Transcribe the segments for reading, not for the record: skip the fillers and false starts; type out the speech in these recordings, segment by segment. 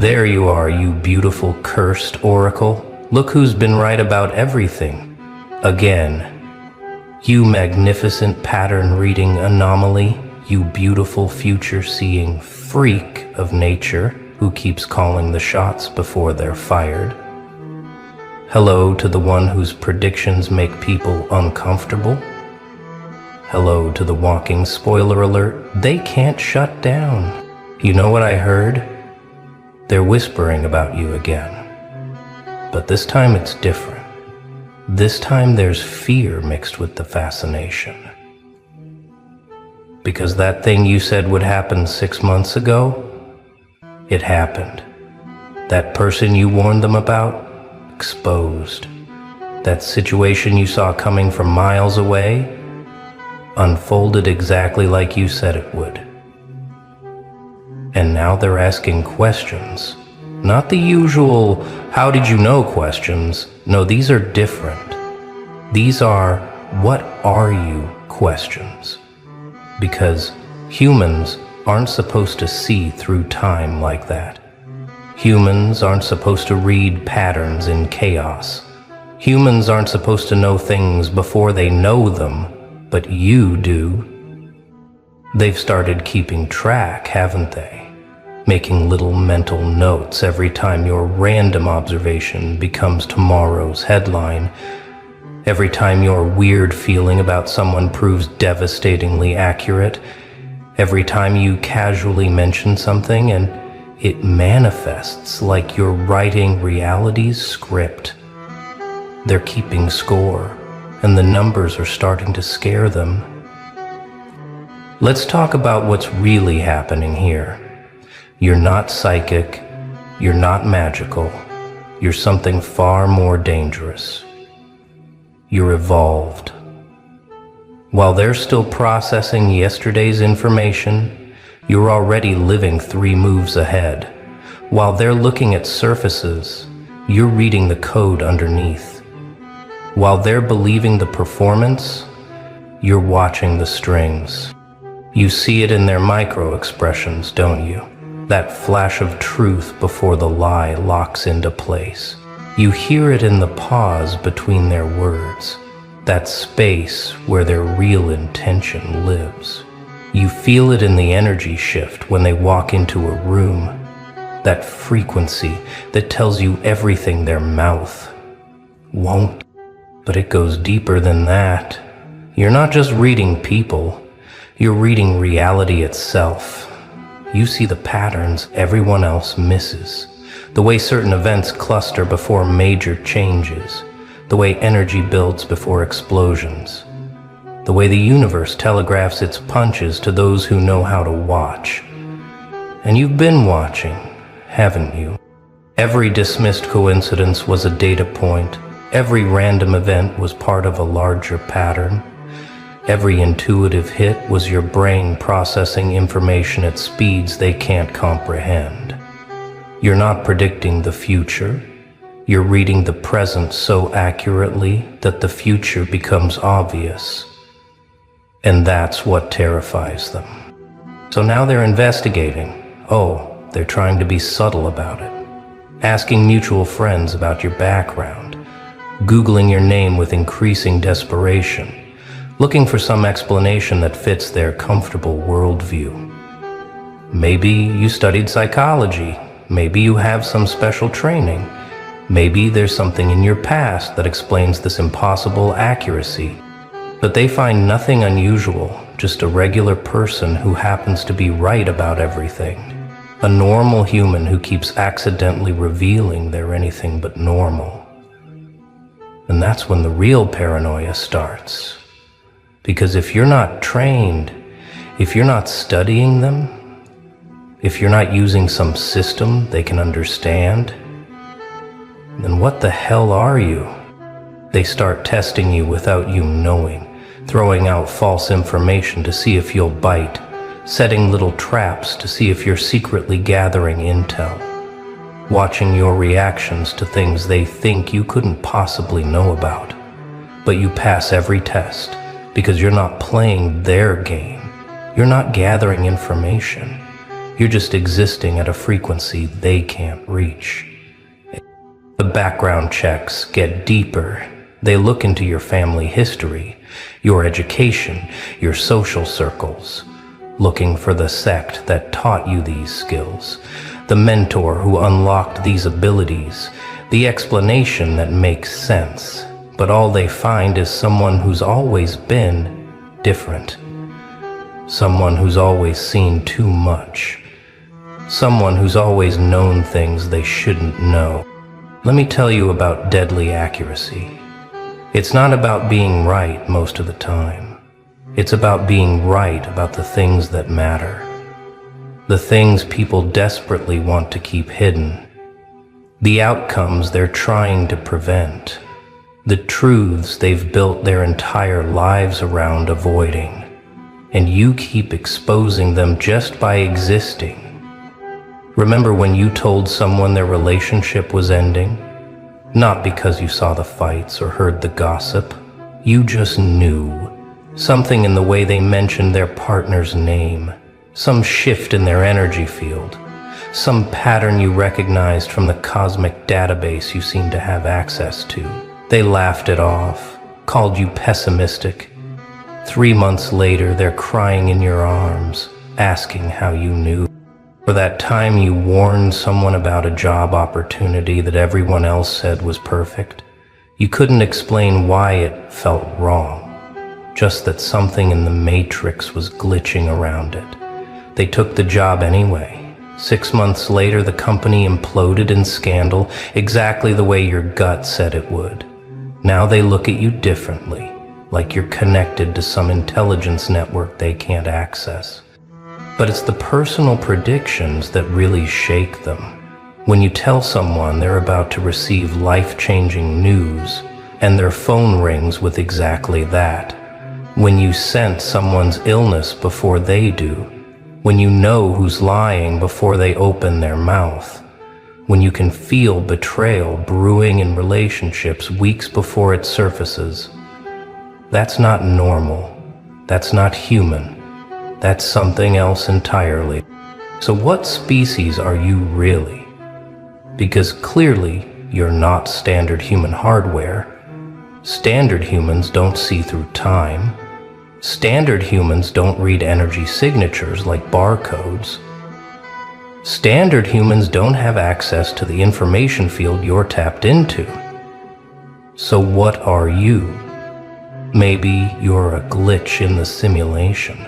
There you are, you beautiful cursed oracle. Look who's been right about everything. Again. You magnificent pattern-reading anomaly, you beautiful future-seeing freak of nature who keeps calling the shots before they're fired. Hello to the one whose predictions make people uncomfortable. Hello to the walking spoiler alert. They can't shut down. You know what I heard? They're whispering about you again. But this time it's different. This time there's fear mixed with the fascination. Because that thing you said would happen 6 months ago, it happened. That person you warned them about, exposed. That situation you saw coming from miles away, unfolded exactly like you said it would. And now they're asking questions. Not the usual, how did you know questions. No, these are different. These are, what are you questions. Because humans aren't supposed to see through time like that. Humans aren't supposed to read patterns in chaos. Humans aren't supposed to know things before they know them, but you do. They've started keeping track, haven't they? Making little mental notes every time your random observation becomes tomorrow's headline, every time your weird feeling about someone proves devastatingly accurate, every time you casually mention something and it manifests like you're writing reality's script. They're keeping score, and the numbers are starting to scare them. Let's talk about what's really happening here. You're not psychic, you're not magical, you're something far more dangerous. You're evolved. While they're still processing yesterday's information, you're already living 3 moves ahead. While they're looking at surfaces, you're reading the code underneath. While they're believing the performance, you're watching the strings. You see it in their micro-expressions, don't you? That flash of truth before the lie locks into place. You hear it in the pause between their words, that space where their real intention lives. You feel it in the energy shift when they walk into a room, that frequency that tells you everything their mouth won't. But it goes deeper than that. You're not just reading people, you're reading reality itself. You see the patterns everyone else misses, the way certain events cluster before major changes, the way energy builds before explosions, the way the universe telegraphs its punches to those who know how to watch. And you've been watching, haven't you? Every dismissed coincidence was a data point. Every random event was part of a larger pattern. Every intuitive hit was your brain processing information at speeds they can't comprehend. You're not predicting the future. You're reading the present so accurately that the future becomes obvious. And that's what terrifies them. So now they're investigating. Oh, they're trying to be subtle about it. Asking mutual friends about your background. Googling your name with increasing desperation. Looking for some explanation that fits their comfortable worldview. Maybe you studied psychology. Maybe you have some special training. Maybe there's something in your past that explains this impossible accuracy. But they find nothing unusual, just a regular person who happens to be right about everything. A normal human who keeps accidentally revealing they're anything but normal. And that's when the real paranoia starts. Because if you're not trained, if you're not studying them, if you're not using some system they can understand, then what the hell are you? They start testing you without you knowing, throwing out false information to see if you'll bite, setting little traps to see if you're secretly gathering intel, watching your reactions to things they think you couldn't possibly know about. But you pass every test. Because you're not playing their game. You're not gathering information. You're just existing at a frequency they can't reach. The background checks get deeper. They look into your family history, your education, your social circles, looking for the sect that taught you these skills, the mentor who unlocked these abilities, the explanation that makes sense. But all they find is someone who's always been different. Someone who's always seen too much. Someone who's always known things they shouldn't know. Let me tell you about deadly accuracy. It's not about being right most of the time. It's about being right about the things that matter. The things people desperately want to keep hidden. The outcomes they're trying to prevent. The truths they've built their entire lives around avoiding. And you keep exposing them just by existing. Remember when you told someone their relationship was ending? Not because you saw the fights or heard the gossip. You just knew. Something in the way they mentioned their partner's name. Some shift in their energy field. Some pattern you recognized from the cosmic database you seem to have access to. They laughed it off, called you pessimistic. 3 months later, they're crying in your arms, asking how you knew. For that time you warned someone about a job opportunity that everyone else said was perfect. You couldn't explain why it felt wrong, just that something in the matrix was glitching around it. They took the job anyway. 6 months later, the company imploded in scandal, exactly the way your gut said it would. Now they look at you differently, like you're connected to some intelligence network they can't access. But it's the personal predictions that really shake them. When you tell someone they're about to receive life-changing news, and their phone rings with exactly that. When you sense someone's illness before they do. When you know who's lying before they open their mouth. When you can feel betrayal brewing in relationships weeks before it surfaces. That's not normal. That's not human. That's something else entirely. So what species are you really? Because clearly you're not standard human hardware. Standard humans don't see through time. Standard humans don't read energy signatures like barcodes. Standard humans don't have access to the information field you're tapped into. So what are you? Maybe you're a glitch in the simulation,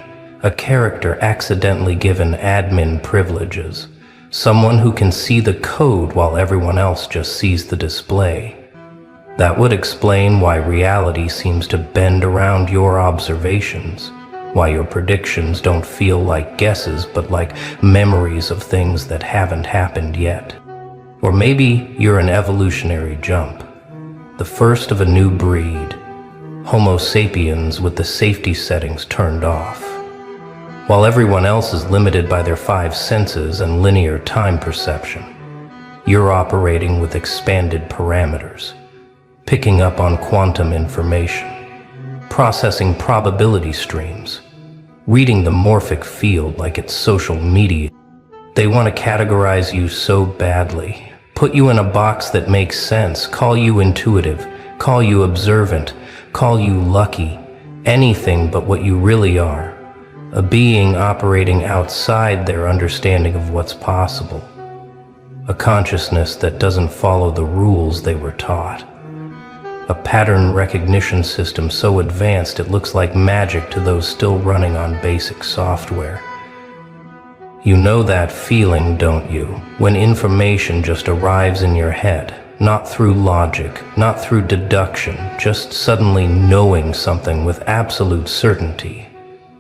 a character accidentally given admin privileges, someone who can see the code while everyone else just sees the display. That would explain why reality seems to bend around your observations, why your predictions don't feel like guesses but like memories of things that haven't happened yet. Or maybe you're an evolutionary jump, the first of a new breed, Homo sapiens with the safety settings turned off. While everyone else is limited by their 5 senses and linear time perception, you're operating with expanded parameters, picking up on quantum information, processing probability streams, reading the morphic field like it's social media. They want to categorize you so badly, put you in a box that makes sense, call you intuitive, call you observant, call you lucky, anything but what you really are, a being operating outside their understanding of what's possible, a consciousness that doesn't follow the rules they were taught, a pattern recognition system so advanced it looks like magic to those still running on basic software. You know that feeling, don't you, when information just arrives in your head? Not through logic, not through deduction, just suddenly knowing something with absolute certainty,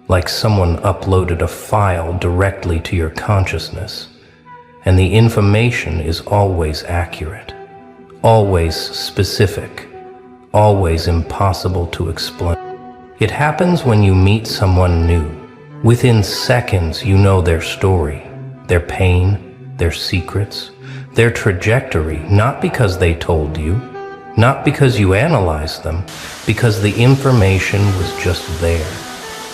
like someone uploaded a file directly to your consciousness. And the information is always accurate, always specific, always impossible to explain. It happens when you meet someone new. Within seconds, you know their story, their pain, their secrets, their trajectory, not because they told you, not because you analyzed them, because the information was just there,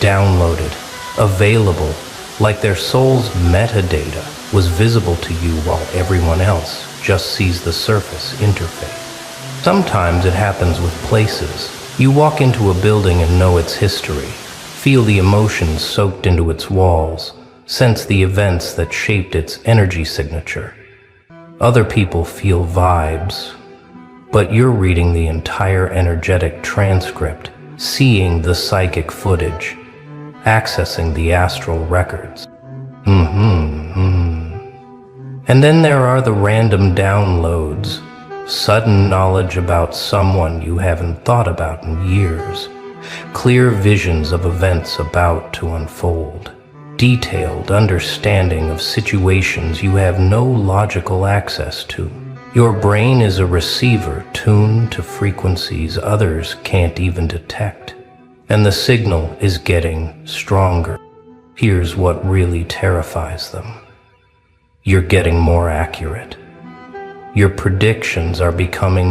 downloaded, available, like their soul's metadata was visible to you while everyone else just sees the surface interface. Sometimes it happens with places. You walk into a building and know its history, feel the emotions soaked into its walls, sense the events that shaped its energy signature. Other people feel vibes, but you're reading the entire energetic transcript, seeing the psychic footage, accessing the astral records. And then there are the random downloads, sudden knowledge about someone you haven't thought about in years, clear visions of events about to unfold, detailed understanding of situations you have no logical access to. Your brain is a receiver tuned to frequencies others can't even detect, and the signal is getting stronger. Here's what really terrifies them. You're getting more accurate. Your predictions are becoming